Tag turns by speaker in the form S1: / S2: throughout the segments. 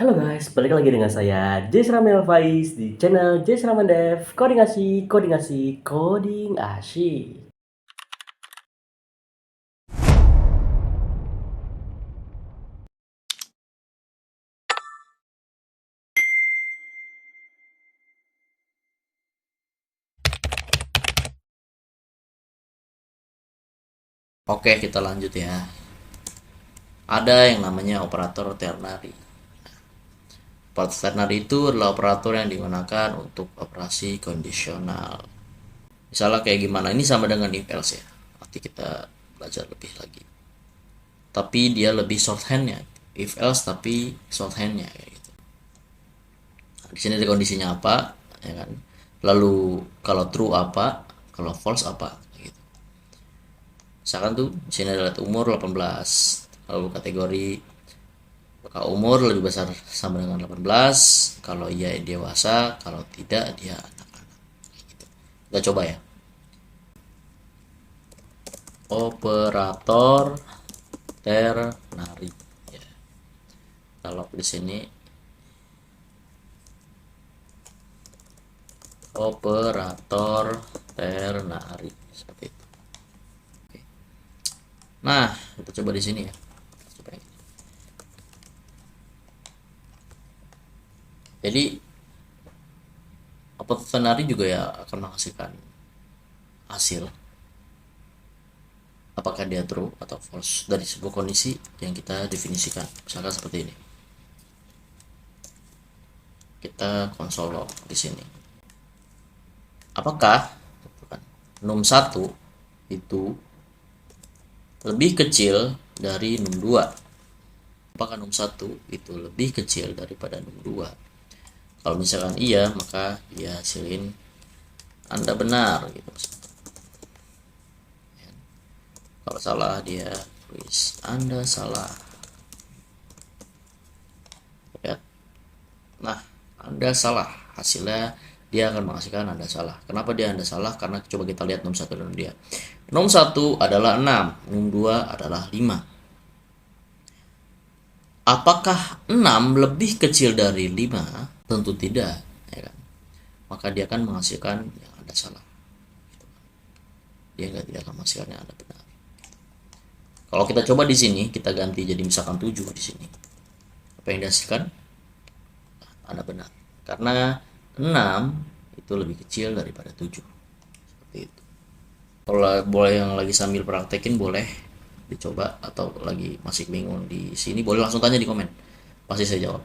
S1: Halo guys, balik lagi dengan saya Jess Ramil Faiz di channel Jess Ramandev. Coding asik, coding asik, coding asyik.
S2: Oke, kita lanjut ya. Ada yang namanya operator ternary. Operator ternary itu adalah operator yang digunakan untuk operasi kondisional. Misalnya kayak gimana? Ini sama dengan if else ya. Nanti kita belajar lebih lagi. Tapi dia lebih shorthandnya. If else tapi shorthandnya kayak gitu. Nah, di sini ada kondisinya apa, ya kan? Lalu kalau true apa, kalau false apa, kayak gitu. Misalkan tuh di sini ada umur 18, lalu kategori apakah umur lebih besar sama dengan 18, kalau iya dewasa, kalau tidak dia anak-anak gitu. Kita coba ya. Operator ternary ya. Kalau di sini operator ternary seperti itu. Oke. Nah, kita coba di sini ya. Coba ini. Jadi operator ternary juga ya akan menghasilkan hasil apakah dia true atau false dari sebuah kondisi yang kita definisikan. Misalkan seperti ini. Kita konsol log di sini. Apakah num1 itu lebih kecil dari num2? Apakah num1 itu lebih kecil daripada num2? Kalau misalkan iya, maka dia hasilin Anda benar gitu. Kalau salah dia tulis Anda salah. Ya. Nah, Anda salah. Hasilnya dia akan menghasilkan Anda salah. Kenapa dia Anda salah? Karena coba kita lihat num1 dan dia. Num1 adalah 6, num2 adalah 5. Apakah 6 lebih kecil dari 5? Tentu tidak, ya kan? Maka dia akan menghasilkan yang Anda salah. Dia tidak akan menghasilkan yang Anda benar. Kalau kita coba di sini, kita ganti jadi misalkan 7 di sini. Apa yang dihasilkan? Anda benar. Karena 6 itu lebih kecil daripada 7. Seperti itu. Kalau boleh yang lagi sambil praktekin boleh dicoba, atau lagi masih bingung di sini boleh langsung tanya di komen. Pasti saya jawab.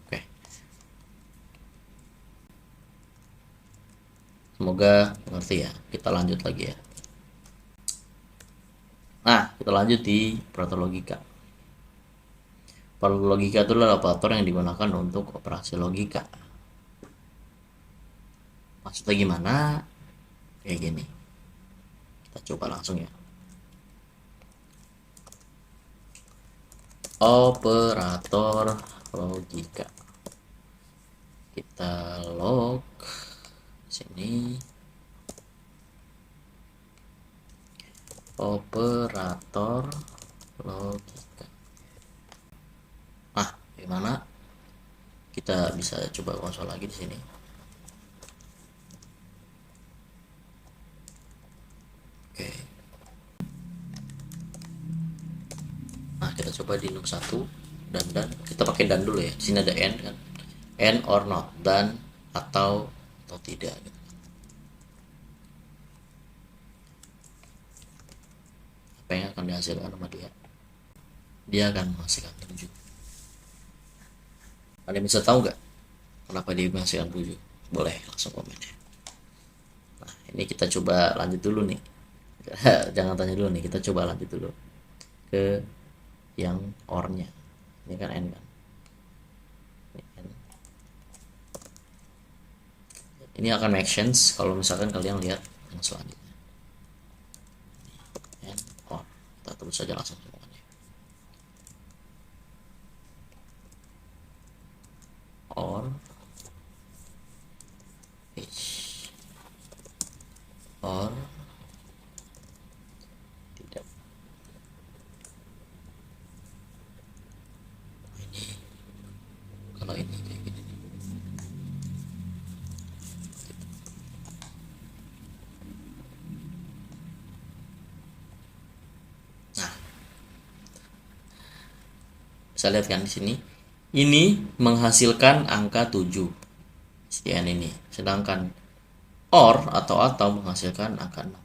S2: Oke. Semoga mengerti ya. Kita lanjut lagi ya. Nah, kita lanjut di operator logika. Operator logika itu adalah operator yang digunakan untuk operasi logika. Maksudnya gimana? Kayak gini. Kita coba langsung ya. Operator logika. Kita log sini. Operator logika. Nah, gimana? Kita bisa coba konsol lagi di sini. Oke. Nah, kita coba di num1 dan kita pakai dan dulu ya. Di sini ada n kan. N or not, dan atau tidak gitu. Apa yang akan dihasilkan sama dia? Dia akan menghasilkan 7. Ada yang bisa tahu nggak kenapa dia menghasilkan 7? Boleh langsung komen ya. Nah, ini kita coba lanjut dulu nih. Jangan tanya dulu nih, kita coba lanjut dulu ke yang or-nya. Ini kan n kan. Ini akan make sense kalau misalkan kalian lihat yang selanjutnya. And or. Kita terus saja langsung semuanya. Or is or tidak. Ini Bisa lihat kan di sini. Ini menghasilkan angka 7. Sekian ini. Sedangkan OR atau menghasilkan angka 6.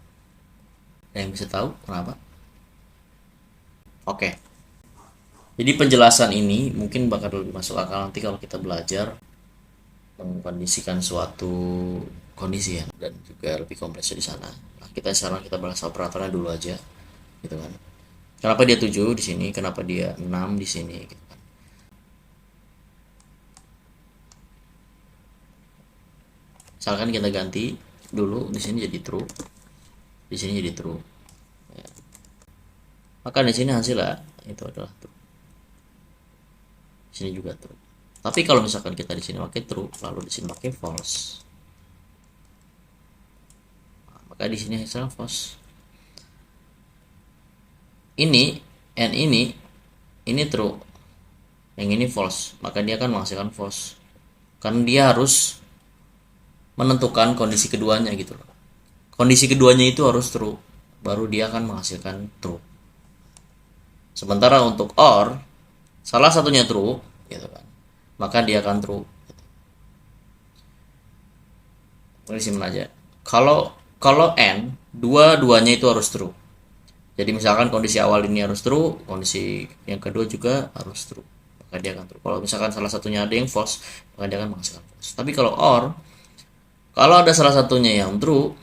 S2: Ada yang bisa tahu kenapa? Oke. Jadi penjelasan ini mungkin bakal lebih masuk akal nanti kalau kita belajar mengkondisikan suatu kondisi ya, dan juga lebih kompleksnya di sana. Nah, sekarang kita bahas operatornya dulu aja, gitu kan. Kenapa dia 7 di sini, kenapa dia 6 di sini, gitu kan. Misalkan kita ganti dulu di sini jadi true, di sini jadi true. Ya. Maka di sini hasilnya itu adalah true. Di sini juga true. Tapi kalau misalkan kita di sini pakai true, lalu di sini pakai false, nah, maka di sini hasilnya false. Ini ini true, yang ini false, maka dia akan menghasilkan false. Karena dia harus menentukan kondisi keduanya gitu loh. Kondisi keduanya itu harus true, baru dia akan menghasilkan true. Sementara untuk OR, salah satunya true, gitu kan, maka dia akan true. Ini simpan aja. Kalau N, dua-duanya itu harus true. Jadi misalkan kondisi awal ini harus true, kondisi yang kedua juga harus true, maka dia akan true. Kalau misalkan salah satunya ada yang false, maka dia akan menghasilkan false. Tapi kalau OR, kalau ada salah satunya yang true,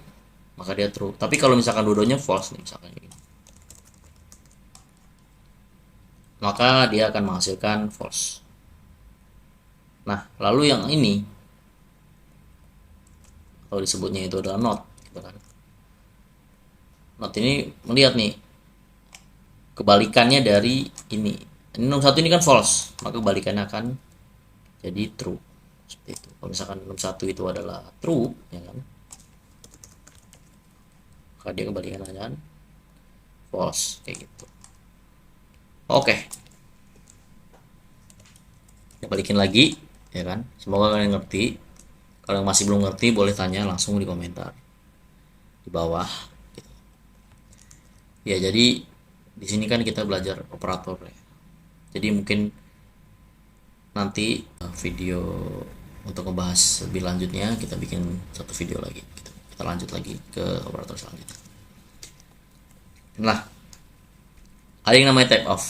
S2: maka dia true. Tapi kalau misalkan dua-duanya false nih, misalkan ini, maka dia akan menghasilkan false. Nah, lalu yang ini, kalau disebutnya itu adalah not, gitu kan. Not ini melihat nih kebalikannya dari ini. Ini nomor 1 ini kan false, maka kebalikannya akan jadi true. Seperti itu. Kalau misalkan nomor 1 itu adalah true, ya kan, maka dia kebalikannya akan false, kayak gitu. Oke. Kita balikin lagi, ya kan. Semoga kalian ngerti. Kalau masih belum ngerti, boleh tanya langsung di komentar di bawah. Ya, jadi di sini kan kita belajar operator ya. Jadi mungkin nanti video untuk membahas lebih lanjutnya kita bikin satu video lagi. Kita lanjut lagi ke operator selanjutnya. Nah, ada yang namanya type of.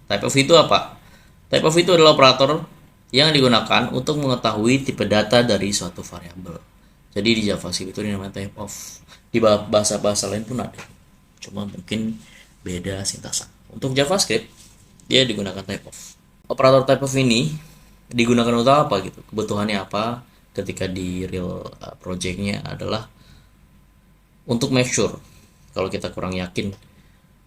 S2: Type of itu apa? Type of itu adalah operator yang digunakan untuk mengetahui tipe data dari suatu variabel. Jadi di JavaScript itu namanya type of. Di bahasa-bahasa lain pun ada, cuma mungkin beda sintaksa. Untuk JavaScript dia digunakan type of. Operator type of ini digunakan untuk apa gitu? Kebutuhannya apa ketika di real projectnya adalah untuk make sure kalau kita kurang yakin.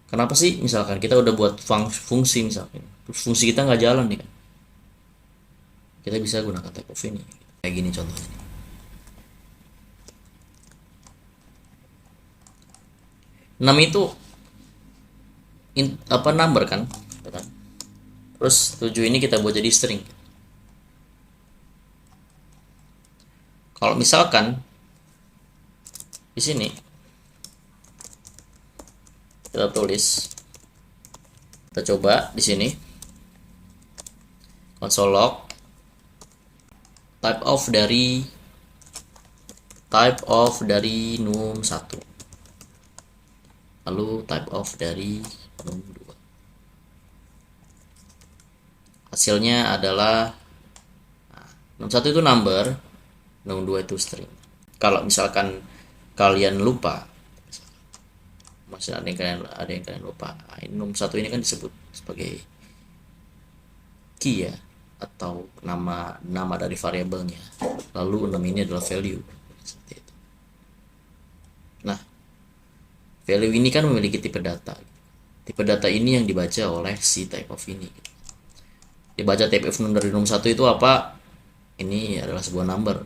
S2: Kenapa sih misalkan kita udah buat fungsi misalkan, terus fungsi kita nggak jalan nih kan? Kita bisa gunakan type of ini. Kayak gini contohnya. Enam itu number kan? Terus 7 ini kita buat jadi string. Kalau misalkan di sini kita tulis, kita coba di sini console log type of dari num 1, lalu type of dari num 2. Hasilnya adalah num 1 itu number, num 2 itu string. Kalau misalkan kalian lupa, masih ada yang kalian lupa, num 1 ini kan disebut sebagai key ya, atau nama dari variabelnya. Lalu 6 ini adalah value. Seperti itu. Nah, value ini kan memiliki tipe data. Tipe data ini yang dibaca oleh si type of ini. Dibaca type of dari num 1 itu apa? Ini adalah sebuah number.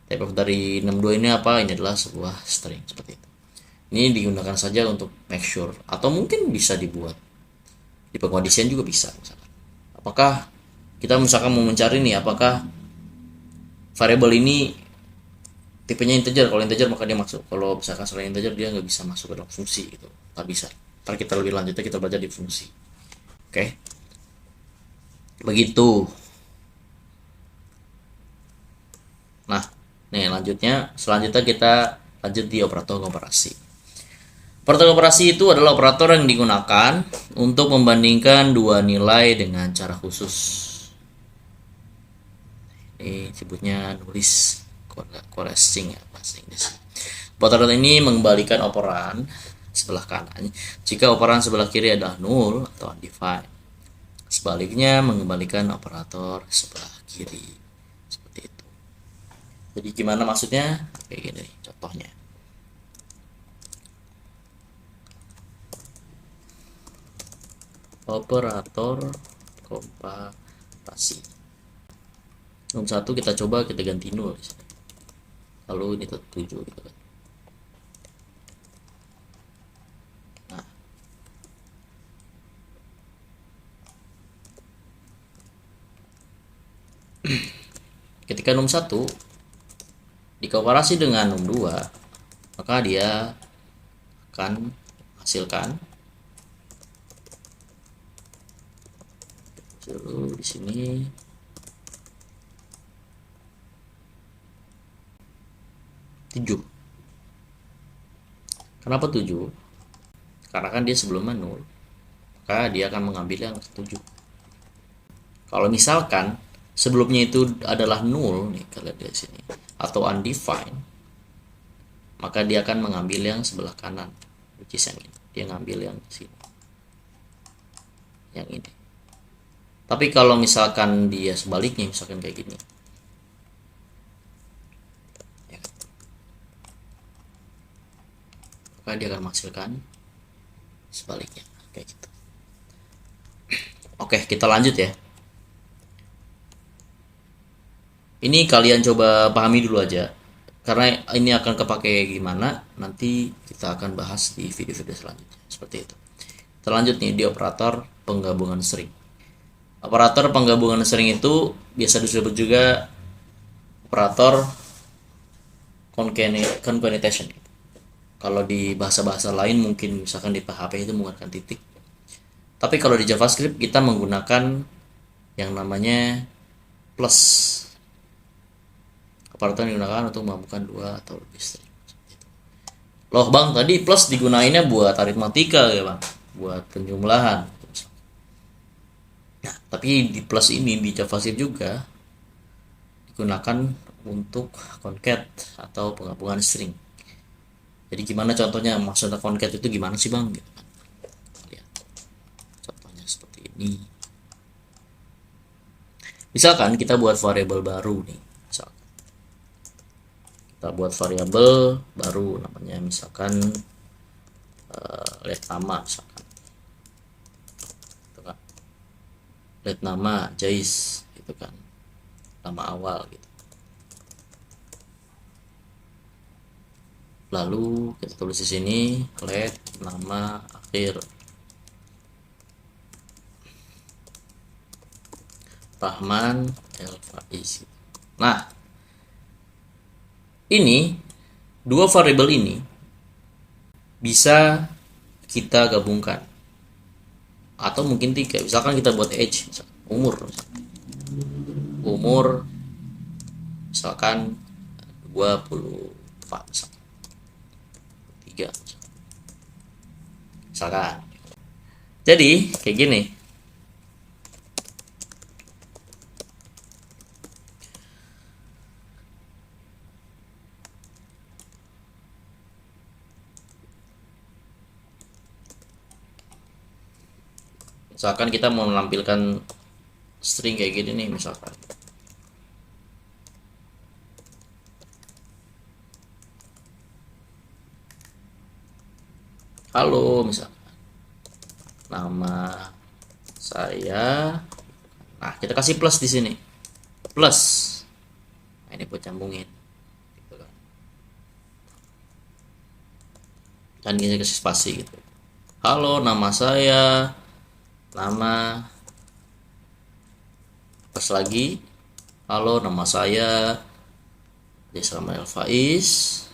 S2: Type of dari num 2 ini apa? Ini adalah sebuah string, seperti itu. Ini digunakan saja untuk make sure, atau mungkin bisa dibuat di pengkondisian juga bisa. Misalkan, apakah kita misalkan mau mencari nih, apakah variabel ini tipenya integer? Kalau integer maka dia masuk. Kalau misalkan selain integer dia nggak bisa masuk ke dalam fungsi gitu. Nggak bisa. Ntar kita lebih lanjutnya kita belajar di fungsi. Oke. Begitu. Nah, nih selanjutnya kita lanjut di operator komparasi. Operator komparasi itu adalah operator yang digunakan untuk membandingkan dua nilai dengan cara khusus. Ini sebutnya nulis correcting ya bahasa Inggris. Operator ini mengembalikan operan sebelah kanan jika operan sebelah kiri adalah null atau undefined. Sebaliknya mengembalikan operator sebelah kiri. Seperti itu. Jadi gimana maksudnya? Kayak gini contohnya. Operator komparasi. Nomor 1 kita coba kita ganti 0 di sini. Lalu ini 7 gitu kan. Nah. Ketika nom 1 dikomparasi dengan nom 2, maka dia akan menghasilkan dulu di sini tujuh. Kenapa 7? Karena kan dia sebelumnya 0, maka dia akan mengambil yang 7. Kalau misalkan sebelumnya itu adalah 0 nih, kalian lihat sini, atau undefined, maka dia akan mengambil yang sebelah kanan, which is yang ini. Dia ngambil yang sini, yang ini. Tapi kalau misalkan dia sebaliknya, misalkan kayak gini, ya, maka dia akan menghasilkan sebaliknya, kayak gitu. Oke, kita lanjut ya. Ini kalian coba pahami dulu aja, karena ini akan kepake gimana nanti kita akan bahas di video-video selanjutnya. Seperti itu. Kita lanjut nih di operator penggabungan string. Operator penggabungan string itu biasa disebut juga operator concatenation. Kalau di bahasa-bahasa lain mungkin misalkan di PHP itu menggunakan titik. Tapi kalau di JavaScript kita menggunakan yang namanya plus. Operator yang digunakan untuk menggabungkan dua atau lebih string. Loh bang, tadi plus digunainnya buat aritmatika ya bang, buat penjumlahan. Nah, tapi di plus ini di JavaScript juga digunakan untuk concat atau penggabungan string. Jadi gimana contohnya, maksudnya concat itu gimana sih bang? Lihat contohnya seperti ini. Misalkan kita buat variabel baru nih. Kita buat variabel baru namanya misalkan let nama misalkan, gitu kan. Let nama Jais gitu kan, nama awal gitu. Lalu kita tulis di sini let nama akhir Rahman El Faiz. Nah, ini dua variabel ini bisa kita gabungkan atau mungkin 3. Misalkan kita buat age, umur misalkan 24 misalkan 3 misalkan. Jadi kayak gini. Misalkan kita mau menampilkan string kayak gini nih, misalkan halo misalkan nama saya. Nah, kita kasih plus di sini. Plus. Nah, ini buat nyambungin. Gitu kan. Dan ini kasih spasi gitu. Halo, nama saya. Nama. Plus lagi. Halo, nama saya Desraman El Faiz.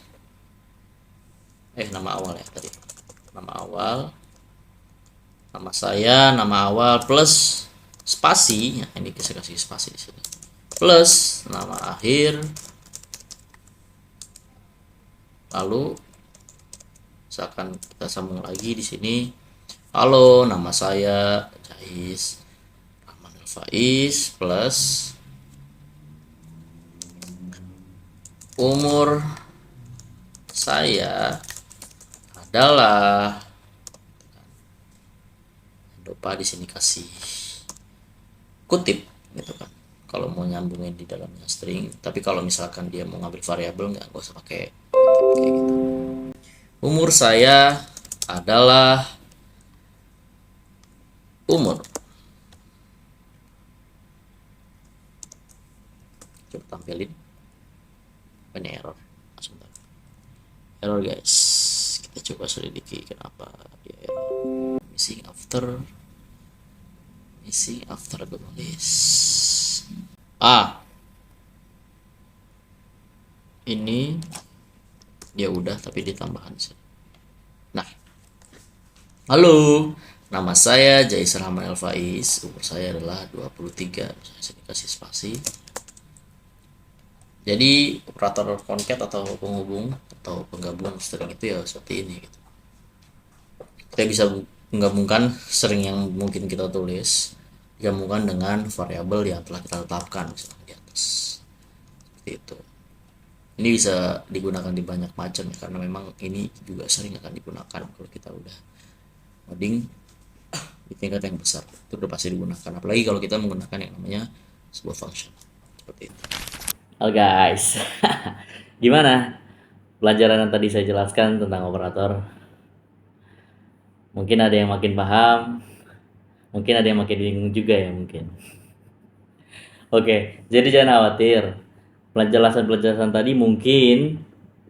S2: Nama awal ya tadi. Nama awal. Nama saya, nama awal plus spasi. Nah, ini saya kasih spasi di sini. Plus nama akhir. Lalu misalkan kita sambung lagi di sini. Halo, nama saya Jais Rahman Faiz plus umur saya adalah, lupa di sini kasih kutip gitu kan kalau mau nyambungin di dalamnya string. Tapi kalau misalkan dia mau ngambil variabel nggak usah pakai kayak gitu. Umur saya adalah umur. Coba tampilin. Ini error. Sebentar. Error guys. Kita coba selidiki kenapa dia error. Missing after gue tulis. Ini dia udah tapi ditambahan. Nah, halo, nama saya Jais Rahman Faiz, umur saya adalah 23. Saya dikasih spasi. Jadi operator concat atau penghubung atau penggabung string itu ya seperti ini gitu. Kita bisa menggabungkan string yang mungkin kita tulis digabungkan dengan variabel yang telah kita tetapkan misalnya di atas. Seperti itu. Ini bisa digunakan di banyak macam ya, karena memang ini juga sering akan digunakan kalau kita udah coding di tingkat yang besar. Itu udah pasti digunakan, apalagi kalau kita menggunakan yang namanya sebuah function seperti itu.
S1: Halo guys, gimana pelajaran yang tadi saya jelaskan tentang operator? Mungkin ada yang makin paham, mungkin ada yang makin bingung juga ya mungkin. Oke, jadi jangan khawatir. Penjelasan tadi mungkin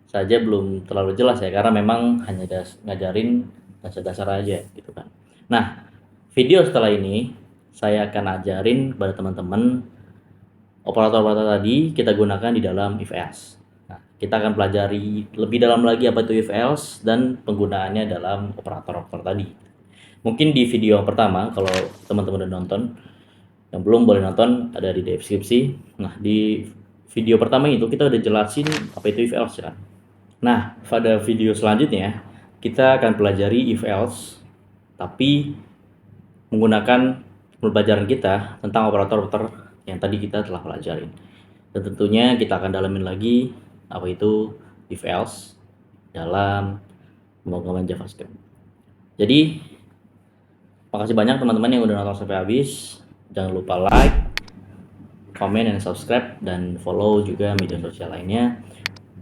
S1: saja belum terlalu jelas ya, karena memang hanya ngajarin dasar-dasar aja gitu kan. Nah, video setelah ini saya akan ajarin kepada teman-teman operator-operator tadi kita gunakan di dalam if else. Nah, kita akan pelajari lebih dalam lagi apa itu if else dan penggunaannya dalam operator-operator tadi. Mungkin di video yang pertama, kalau teman-teman udah nonton, yang belum boleh nonton ada di deskripsi. Nah, di video pertama itu kita udah jelasin apa itu if else kan. Nah, pada video selanjutnya kita akan pelajari if else tapi menggunakan pelajaran kita tentang operator-operator yang tadi kita telah pelajarin. Dan tentunya kita akan dalamin lagi apa itu if else dalam pemrograman JavaScript. Jadi makasih banyak teman-teman yang udah nonton sampai habis. Jangan lupa like, comment, dan subscribe, dan follow juga media sosial lainnya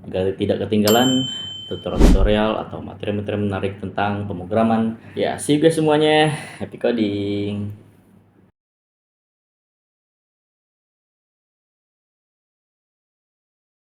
S1: agar tidak ketinggalan tutorial atau materi-materi menarik tentang pemrograman. Ya, see you guys semuanya. Happy coding.